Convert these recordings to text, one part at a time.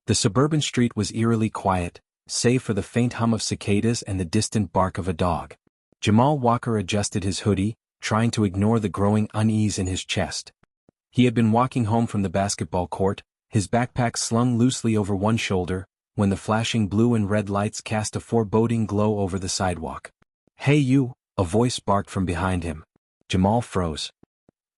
The suburban street was eerily quiet, save for the faint hum of cicadas and the distant bark of a dog. Jamal Walker adjusted his hoodie, trying to ignore the growing unease in his chest. He had been walking home from the basketball court, his backpack slung loosely over one shoulder, when the flashing blue and red lights cast a foreboding glow over the sidewalk. "Hey you," a voice barked from behind him. Jamal froze.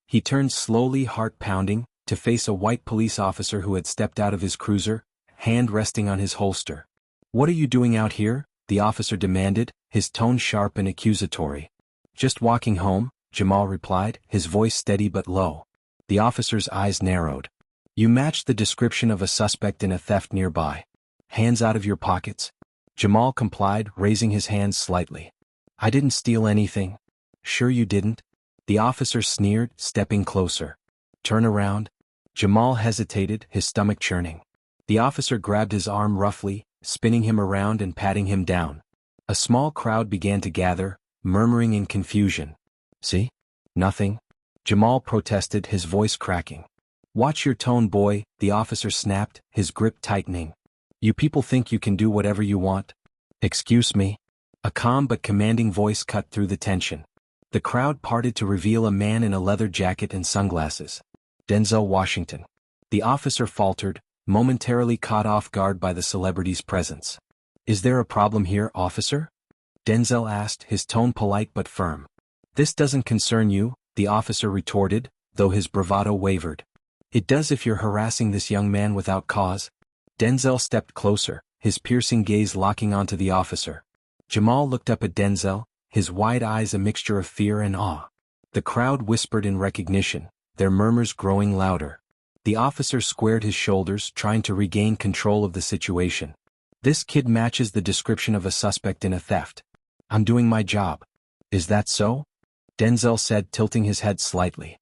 He turned slowly, heart pounding, to face a white police officer who had stepped out of his cruiser, hand resting on his holster. "What are you doing out here?" the officer demanded, his tone sharp and accusatory. "Just walking home," Jamal replied, his voice steady but low. The officer's eyes narrowed. "You matched the description of a suspect in a theft nearby. Hands out of your pockets." Jamal complied, raising his hands slightly. "I didn't steal anything." "Sure you didn't?" The officer sneered, stepping closer. "Turn around." Jamal hesitated, his stomach churning. The officer grabbed his arm roughly, spinning him around and patting him down. A small crowd began to gather, murmuring in confusion. "See? Nothing?" Jamal protested, his voice cracking. "Watch your tone, boy," the officer snapped, his grip tightening. "You people think you can do whatever you want?" "Excuse me?" A calm but commanding voice cut through the tension. The crowd parted to reveal a man in a leather jacket and sunglasses. Denzel Washington. The officer faltered, momentarily caught off guard by the celebrity's presence. "Is there a problem here, officer?" Denzel asked, his tone polite but firm. "This doesn't concern you," the officer retorted, though his bravado wavered. "It does if you're harassing this young man without cause." Denzel stepped closer, his piercing gaze locking onto the officer. Jamal looked up at Denzel, his wide eyes a mixture of fear and awe. The crowd whispered in recognition, their murmurs growing louder. The officer squared his shoulders, trying to regain control of the situation. "This kid matches the description of a suspect in a theft. I'm doing my job." "Is that so?" Denzel said, tilting his head slightly.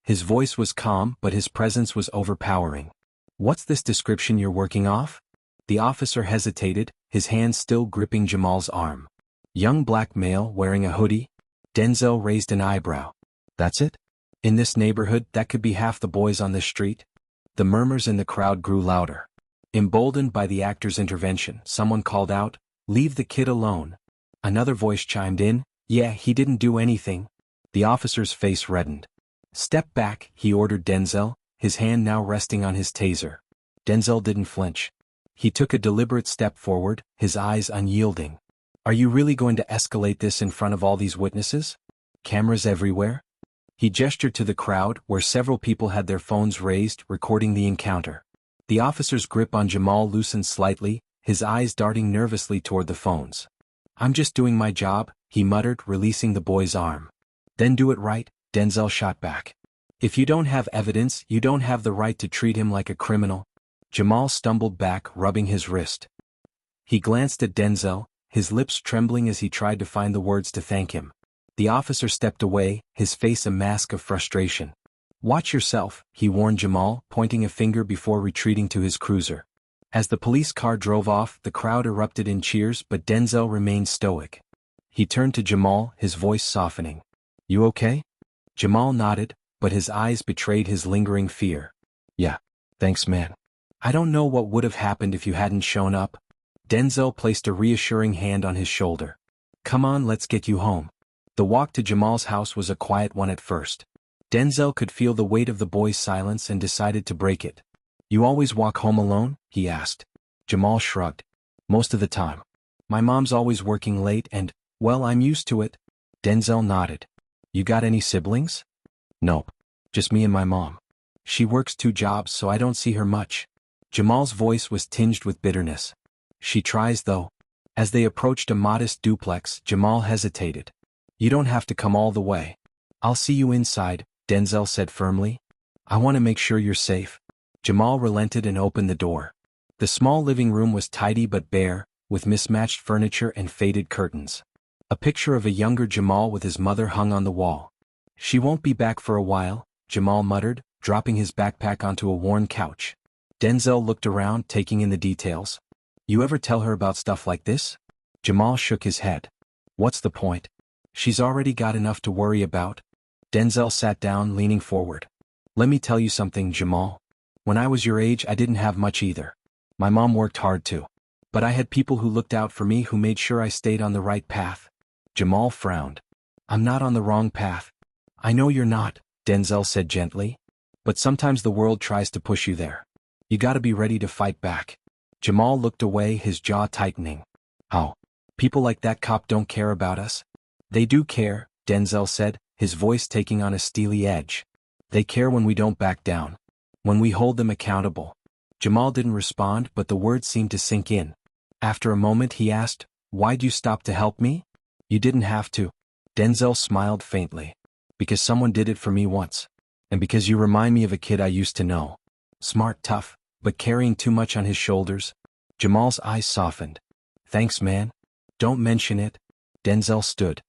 His voice was calm, but his presence was overpowering. "What's this description you're working off?" The officer hesitated, his hand still gripping Jamal's arm. "Young black male wearing a hoodie?" Denzel raised an eyebrow. "That's it? In this neighborhood, that could be half the boys on this street?" The murmurs in the crowd grew louder. Emboldened by the actor's intervention, someone called out, "Leave the kid alone." Another voice chimed in, "Yeah, he didn't do anything." The officer's face reddened. "Step back," he ordered Denzel, his hand now resting on his taser. Denzel didn't flinch. He took a deliberate step forward, his eyes unyielding. "Are you really going to escalate this in front of all these witnesses? Cameras everywhere?" He gestured to the crowd, where several people had their phones raised, recording the encounter. The officer's grip on Jamal loosened slightly, his eyes darting nervously toward the phones. "I'm just doing my job," he muttered, releasing the boy's arm. "Then do it right," Denzel shot back. "If you don't have evidence, you don't have the right to treat him like a criminal." Jamal stumbled back, rubbing his wrist. He glanced at Denzel, his lips trembling as he tried to find the words to thank him. The officer stepped away, his face a mask of frustration. "Watch yourself," he warned Jamal, pointing a finger before retreating to his cruiser. As the police car drove off, the crowd erupted in cheers, but Denzel remained stoic. He turned to Jamal, his voice softening. "You okay?" Jamal nodded, but his eyes betrayed his lingering fear. "Yeah. Thanks, man. I don't know what would have happened if you hadn't shown up." Denzel placed a reassuring hand on his shoulder. "Come on, let's get you home." The walk to Jamal's house was a quiet one at first. Denzel could feel the weight of the boy's silence and decided to break it. "You always walk home alone?" he asked. Jamal shrugged. "Most of the time. My mom's always working late and, well, I'm used to it." Denzel nodded. "You got any siblings?" "Nope. Just me and my mom. She works 2 jobs, so I don't see her much." Jamal's voice was tinged with bitterness. "She tries, though." As they approached a modest duplex, Jamal hesitated. "You don't have to come all the way. I'll see you inside," Denzel said firmly. "I want to make sure you're safe." Jamal relented and opened the door. The small living room was tidy but bare, with mismatched furniture and faded curtains. A picture of a younger Jamal with his mother hung on the wall. "She won't be back for a while," Jamal muttered, dropping his backpack onto a worn couch. Denzel looked around, taking in the details. "You ever tell her about stuff like this?" Jamal shook his head. "What's the point? She's already got enough to worry about." Denzel sat down, leaning forward. "Let me tell you something, Jamal. When I was your age, I didn't have much either. My mom worked hard too. But I had people who looked out for me who made sure I stayed on the right path. Jamal frowned. I'm not on the wrong path. I know you're not, Denzel said gently. But sometimes the world tries to push you there. You gotta be ready to fight back. Jamal looked away, his jaw tightening. Oh, people like that cop don't care about us? They do care, Denzel said, his voice taking on a steely edge. They care when we don't back down. When we hold them accountable. Jamal didn't respond, but the words seemed to sink in. After a moment he asked, Why'd you stop to help me? You didn't have to. Denzel smiled faintly. Because someone did it for me once. And because you remind me of a kid I used to know. Smart, tough, but carrying too much on his shoulders. Jamal's eyes softened. Thanks, man. Don't mention it. Denzel stood.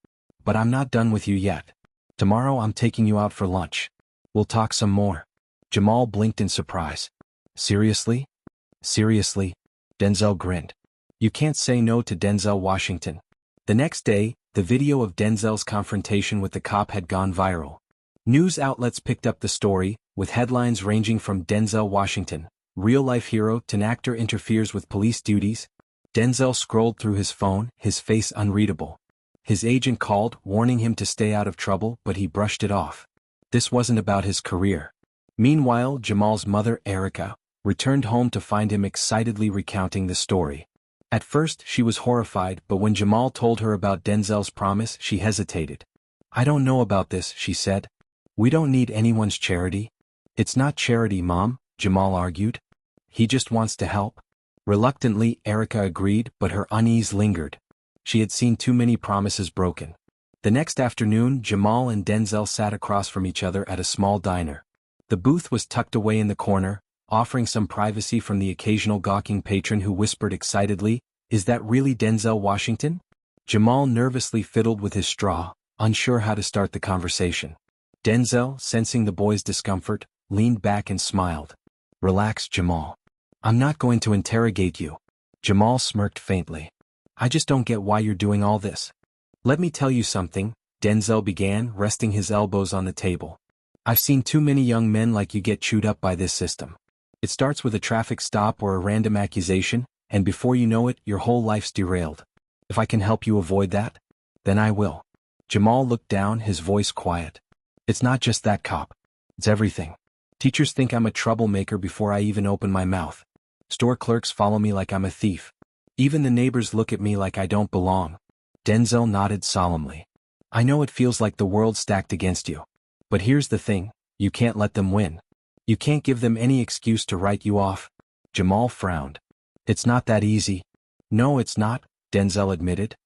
But I'm not done with you yet. Tomorrow I'm taking you out for lunch. We'll talk some more. Jamal blinked in surprise. Seriously? Seriously? Denzel grinned. You can't say no to Denzel Washington. The next day, the video of Denzel's confrontation with the cop had gone viral. News outlets picked up the story, with headlines ranging from Denzel Washington, real-life hero, to an actor interferes with police duties. Denzel scrolled through his phone, his face unreadable. His agent called, warning him to stay out of trouble, but he brushed it off. This wasn't about his career. Meanwhile, Jamal's mother, Erica, returned home to find him excitedly recounting the story. At first, she was horrified, but when Jamal told her about Denzel's promise, she hesitated. I don't know about this, she said. We don't need anyone's charity. It's not charity, Mom, Jamal argued. He just wants to help. Reluctantly, Erica agreed, but her unease lingered. She had seen too many promises broken. The next afternoon, Jamal and Denzel sat across from each other at a small diner. The booth was tucked away in the corner, offering some privacy from the occasional gawking patron who whispered excitedly, Is that really Denzel Washington? Jamal nervously fiddled with his straw, unsure how to start the conversation. Denzel, sensing the boy's discomfort, leaned back and smiled. Relax, Jamal. I'm not going to interrogate you. Jamal smirked faintly. I just don't get why you're doing all this. Let me tell you something, Denzel began, resting his elbows on the table. I've seen too many young men like you get chewed up by this system. It starts with a traffic stop or a random accusation, and before you know it, your whole life's derailed. If I can help you avoid that, then I will. Jamal looked down, his voice quiet. It's not just that, cop. It's everything. Teachers think I'm a troublemaker before I even open my mouth. Store clerks follow me like I'm a thief. Even the neighbors look at me like I don't belong. Denzel nodded solemnly. I know it feels like the world's stacked against you. But here's the thing, you can't let them win. You can't give them any excuse to write you off. Jamal frowned. It's not that easy. No, it's not, Denzel admitted.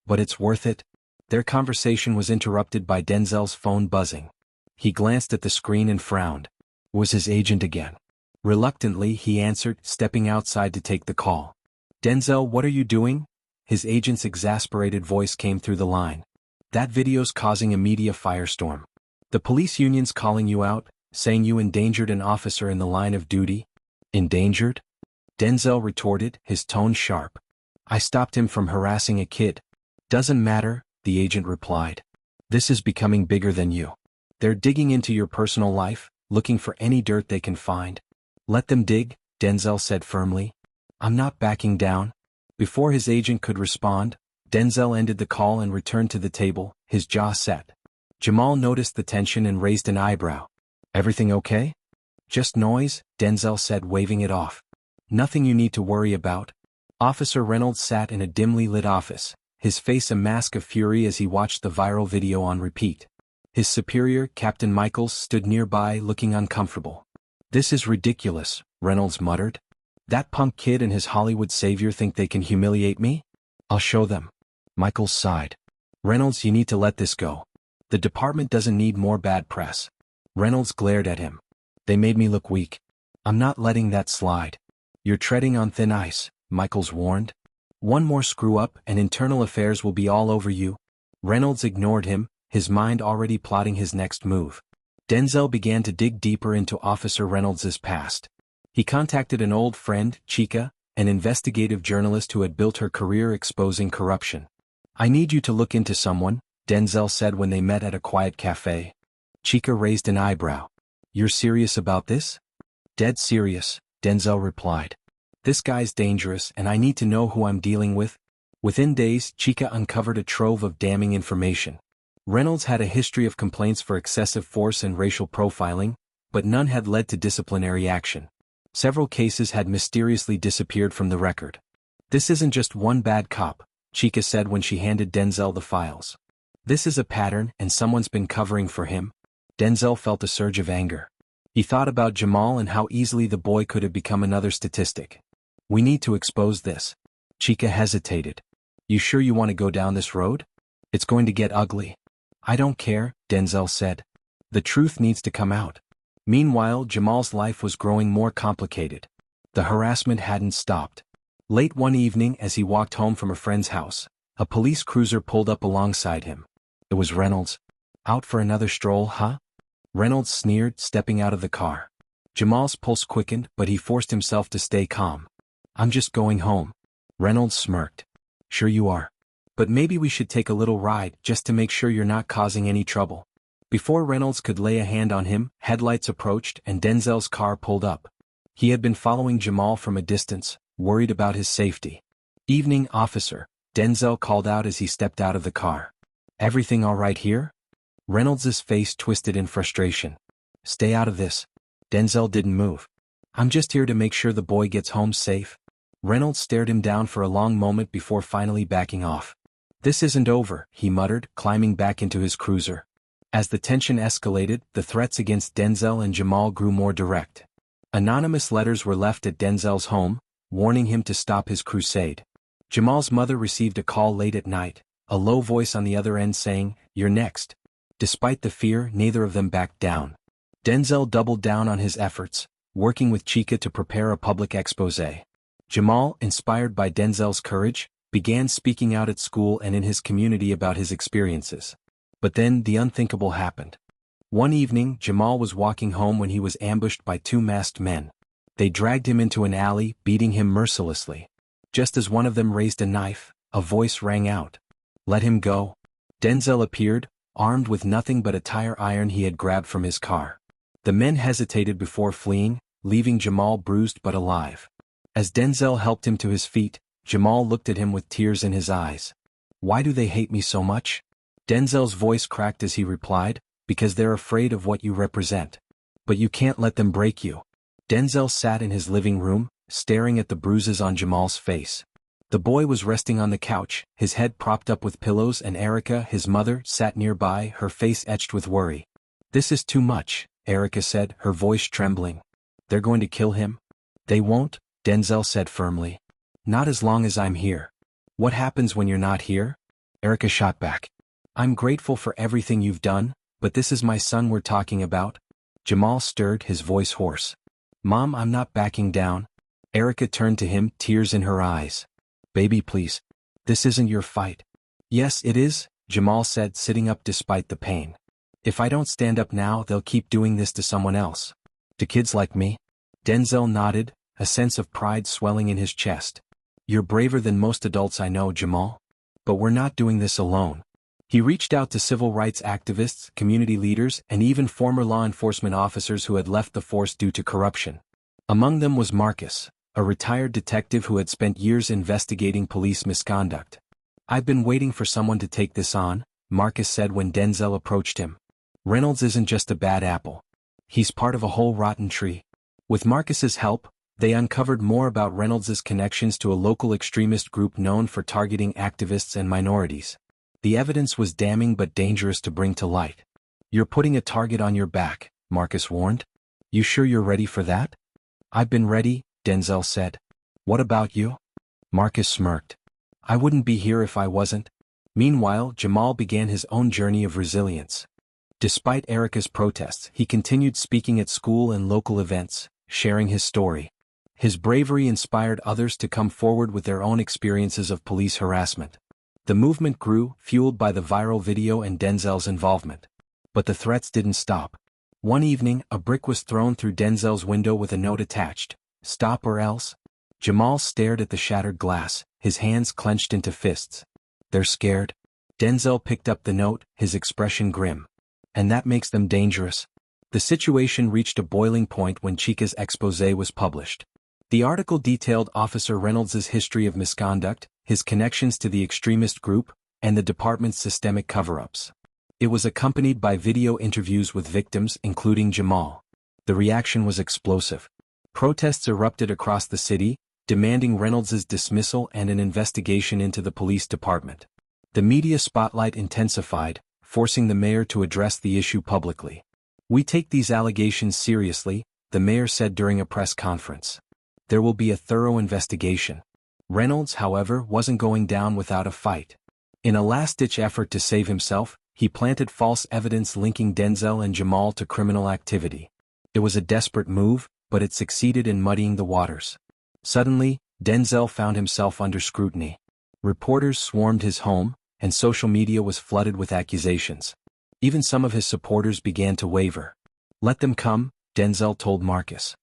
But it's worth it. Their conversation was interrupted by Denzel's phone buzzing. He glanced at the screen and frowned. It was his agent again. Reluctantly, he answered, stepping outside to take the call. Denzel, what are you doing? His agent's exasperated voice came through the line. That video's causing a media firestorm. The police union's calling you out, saying you endangered an officer in the line of duty. Endangered? Denzel retorted, his tone sharp. I stopped him from harassing a kid. Doesn't matter, the agent replied. This is becoming bigger than you. They're digging into your personal life, looking for any dirt they can find. Let them dig, Denzel said firmly. I'm not backing down. Before his agent could respond, Denzel ended the call and returned to the table, his jaw set. Jamal noticed the tension and raised an eyebrow. Everything okay? Just noise, Denzel said, waving it off. Nothing you need to worry about. Officer Reynolds sat in a dimly lit office, his face a mask of fury as he watched the viral video on repeat. His superior, Captain Michaels, stood nearby, looking uncomfortable. This is ridiculous, Reynolds muttered. That punk kid and his Hollywood savior think they can humiliate me? I'll show them. Michaels sighed. Reynolds, you need to let this go. The department doesn't need more bad press. Reynolds glared at him. They made me look weak. I'm not letting that slide. You're treading on thin ice, Michaels warned. One more screw-up and internal affairs will be all over you. Reynolds ignored him, his mind already plotting his next move. Denzel began to dig deeper into Officer Reynolds's past. He contacted an old friend, Chica, an investigative journalist who had built her career exposing corruption. I need you to look into someone, Denzel said when they met at a quiet cafe. Chica raised an eyebrow. You're serious about this? Dead serious, Denzel replied. This guy's dangerous and I need to know who I'm dealing with. Within days, Chica uncovered a trove of damning information. Reynolds had a history of complaints for excessive force and racial profiling, but none had led to disciplinary action. Several cases had mysteriously disappeared from the record. This isn't just one bad cop, Chica said when she handed Denzel the files. This is a pattern and someone's been covering for him. Denzel felt a surge of anger. He thought about Jamal and how easily the boy could have become another statistic. We need to expose this. Chica hesitated. You sure you want to go down this road? It's going to get ugly. I don't care, Denzel said. The truth needs to come out. Meanwhile, Jamal's life was growing more complicated. The harassment hadn't stopped. Late one evening as he walked home from a friend's house, a police cruiser pulled up alongside him. It was Reynolds. Out for another stroll, huh? Reynolds sneered, stepping out of the car. Jamal's pulse quickened, but he forced himself to stay calm. I'm just going home. Reynolds smirked. Sure you are. But maybe we should take a little ride just to make sure you're not causing any trouble. Before Reynolds could lay a hand on him, headlights approached and Denzel's car pulled up. He had been following Jamal from a distance, worried about his safety. Evening, officer, Denzel called out as he stepped out of the car. Everything all right here? Reynolds's face twisted in frustration. Stay out of this. Denzel didn't move. I'm just here to make sure the boy gets home safe. Reynolds stared him down for a long moment before finally backing off. This isn't over, he muttered, climbing back into his cruiser. As the tension escalated, the threats against Denzel and Jamal grew more direct. Anonymous letters were left at Denzel's home, warning him to stop his crusade. Jamal's mother received a call late at night, a low voice on the other end saying, "You're next." Despite the fear, neither of them backed down. Denzel doubled down on his efforts, working with Chica to prepare a public expose. Jamal, inspired by Denzel's courage, began speaking out at school and in his community about his experiences. But then the unthinkable happened. One evening, Jamal was walking home when he was ambushed by two masked men. They dragged him into an alley, beating him mercilessly. Just as one of them raised a knife, a voice rang out. Let him go. Denzel appeared, armed with nothing but a tire iron he had grabbed from his car. The men hesitated before fleeing, leaving Jamal bruised but alive. As Denzel helped him to his feet, Jamal looked at him with tears in his eyes. Why do they hate me so much? Denzel's voice cracked as he replied, because they're afraid of what you represent. But you can't let them break you. Denzel sat in his living room, staring at the bruises on Jamal's face. The boy was resting on the couch, his head propped up with pillows, and Erica, his mother, sat nearby, her face etched with worry. This is too much, Erica said, her voice trembling. They're going to kill him? They won't, Denzel said firmly. Not as long as I'm here. What happens when you're not here? Erica shot back. I'm grateful for everything you've done, but this is my son we're talking about. Jamal stirred, his voice hoarse. Mom, I'm not backing down. Erica turned to him, tears in her eyes. Baby, please. This isn't your fight. Yes, it is, Jamal said, sitting up despite the pain. If I don't stand up now, they'll keep doing this to someone else. To kids like me? Denzel nodded, a sense of pride swelling in his chest. You're braver than most adults I know, Jamal. But we're not doing this alone. He reached out to civil rights activists, community leaders, and even former law enforcement officers who had left the force due to corruption. Among them was Marcus, a retired detective who had spent years investigating police misconduct. I've been waiting for someone to take this on, Marcus said when Denzel approached him. Reynolds isn't just a bad apple. He's part of a whole rotten tree. With Marcus's help, they uncovered more about Reynolds's connections to a local extremist group known for targeting activists and minorities. The evidence was damning but dangerous to bring to light. You're putting a target on your back, Marcus warned. You sure you're ready for that? I've been ready, Denzel said. What about you? Marcus smirked. I wouldn't be here if I wasn't. Meanwhile, Jamal began his own journey of resilience. Despite Erica's protests, he continued speaking at school and local events, sharing his story. His bravery inspired others to come forward with their own experiences of police harassment. The movement grew, fueled by the viral video and Denzel's involvement. But the threats didn't stop. One evening, a brick was thrown through Denzel's window with a note attached. Stop or else? Jamal stared at the shattered glass, his hands clenched into fists. They're scared. Denzel picked up the note, his expression grim. And that makes them dangerous. The situation reached a boiling point when Chica's expose was published. The article detailed Officer Reynolds's history of misconduct, his connections to the extremist group, and the department's systemic cover-ups. It was accompanied by video interviews with victims, including Jamal. The reaction was explosive. Protests erupted across the city, demanding Reynolds's dismissal and an investigation into the police department. The media spotlight intensified, forcing the mayor to address the issue publicly. "We take these allegations seriously," the mayor said during a press conference. "There will be a thorough investigation." Reynolds, however, wasn't going down without a fight. In a last-ditch effort to save himself, he planted false evidence linking Denzel and Jamal to criminal activity. It was a desperate move, but it succeeded in muddying the waters. Suddenly, Denzel found himself under scrutiny. Reporters swarmed his home, and social media was flooded with accusations. Even some of his supporters began to waver. "Let them come," Denzel told Marcus.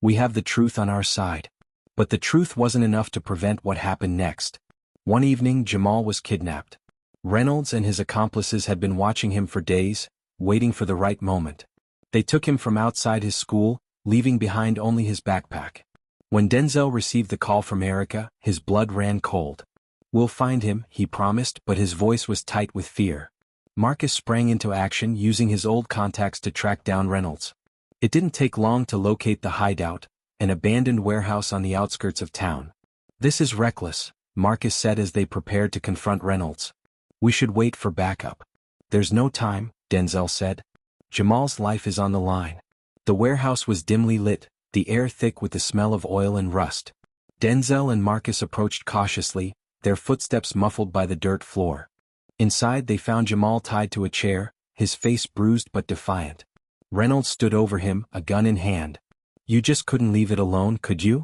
"We have the truth on our side." But the truth wasn't enough to prevent what happened next. One evening, Jamal was kidnapped. Reynolds and his accomplices had been watching him for days, waiting for the right moment. They took him from outside his school, leaving behind only his backpack. When Denzel received the call from Erica, his blood ran cold. "We'll find him," he promised, but his voice was tight with fear. Marcus sprang into action, using his old contacts to track down Reynolds. It didn't take long to locate the hideout, an abandoned warehouse on the outskirts of town. "This is reckless," Marcus said as they prepared to confront Reynolds. "We should wait for backup." "There's no time," Denzel said. "Jamal's life is on the line." The warehouse was dimly lit, the air thick with the smell of oil and rust. Denzel and Marcus approached cautiously, their footsteps muffled by the dirt floor. Inside they found Jamal tied to a chair, his face bruised but defiant. Reynolds stood over him, a gun in hand. "You just couldn't leave it alone, could you?"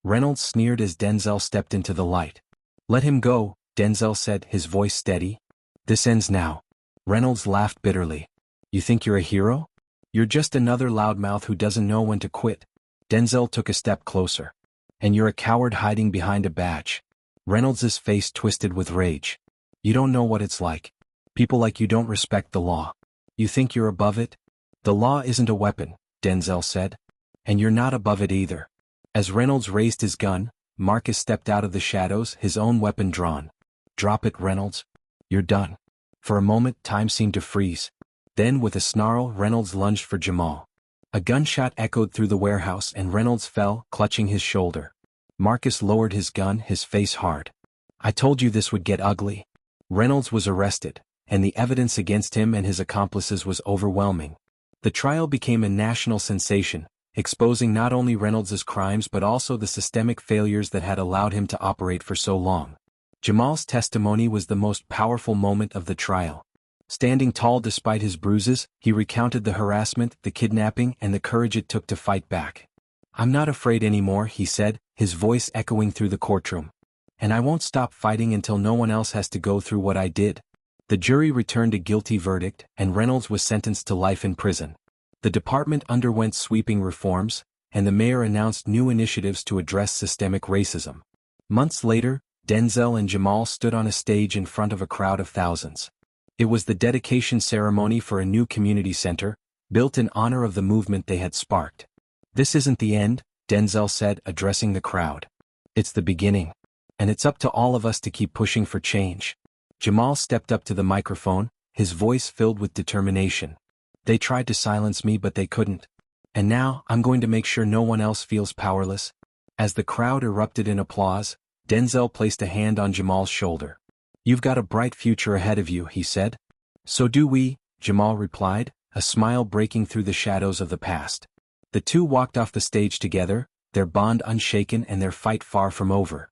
Reynolds sneered as Denzel stepped into the light. "Let him go," Denzel said, his voice steady. "This ends now." Reynolds laughed bitterly. "You think you're a hero? You're just another loudmouth who doesn't know when to quit." Denzel took a step closer. "And you're a coward hiding behind a badge." Reynolds's face twisted with rage. "You don't know what it's like. People like you don't respect the law. You think you're above it? The law isn't a weapon," Denzel said. "And you're not above it either." As Reynolds raised his gun, Marcus stepped out of the shadows, his own weapon drawn. "Drop it, Reynolds. You're done." For a moment, time seemed to freeze. Then, with a snarl, Reynolds lunged for Jamal. A gunshot echoed through the warehouse and Reynolds fell, clutching his shoulder. Marcus lowered his gun, his face hard. "I told you this would get ugly." Reynolds was arrested, and the evidence against him and his accomplices was overwhelming. The trial became a national sensation, exposing not only Reynolds's crimes but also the systemic failures that had allowed him to operate for so long. Jamal's testimony was the most powerful moment of the trial. Standing tall despite his bruises, he recounted the harassment, the kidnapping, and the courage it took to fight back. "I'm not afraid anymore," he said, his voice echoing through the courtroom. "And I won't stop fighting until no one else has to go through what I did." The jury returned a guilty verdict, and Reynolds was sentenced to life in prison. The department underwent sweeping reforms, and the mayor announced new initiatives to address systemic racism. Months later, Denzel and Jamal stood on a stage in front of a crowd of thousands. It was the dedication ceremony for a new community center, built in honor of the movement they had sparked. "This isn't the end," Denzel said, addressing the crowd. "It's the beginning. And it's up to all of us to keep pushing for change." Jamal stepped up to the microphone, his voice filled with determination. "They tried to silence me but they couldn't. And now, I'm going to make sure no one else feels powerless." As the crowd erupted in applause, Denzel placed a hand on Jamal's shoulder. "You've got a bright future ahead of you," he said. "So do we," Jamal replied, a smile breaking through the shadows of the past. The two walked off the stage together, their bond unshaken and their fight far from over.